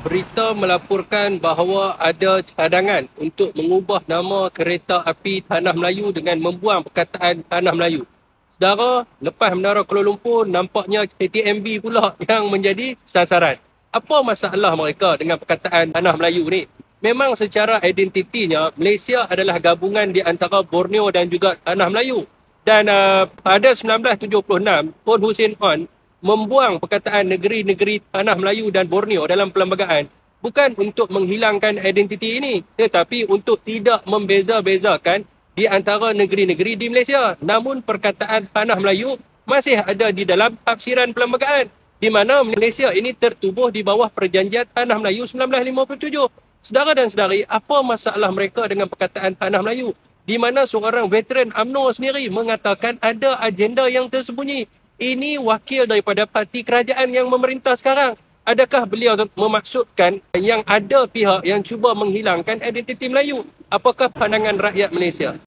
berita melaporkan bahawa ada cadangan untuk mengubah nama kereta api Tanah Melayu dengan membuang perkataan Tanah Melayu. Saudara, lepas Menara Kuala Lumpur, nampaknya KTMB pula yang menjadi sasaran. Apa masalah mereka dengan perkataan Tanah Melayu ni? Memang secara identitinya, Malaysia adalah gabungan di antara Borneo dan juga Tanah Melayu. Dan pada 1976, Tun Hussein Onn membuang perkataan negeri-negeri Tanah Melayu dan Borneo dalam perlembagaan bukan untuk menghilangkan identiti ini, tetapi untuk tidak membeza-bezakan di antara negeri-negeri di Malaysia. Namun perkataan Tanah Melayu masih ada di dalam tafsiran perlembagaan, di mana Malaysia ini tertubuh di bawah Perjanjian Tanah Melayu 1957. Saudara dan saudari, apa masalah mereka dengan perkataan Tanah Melayu? Di mana seorang veteran UMNO sendiri mengatakan ada agenda yang tersembunyi. Ini wakil daripada parti kerajaan yang memerintah sekarang. Adakah beliau memaksudkan yang ada pihak yang cuba menghilangkan identiti Melayu? Apakah pandangan rakyat Malaysia?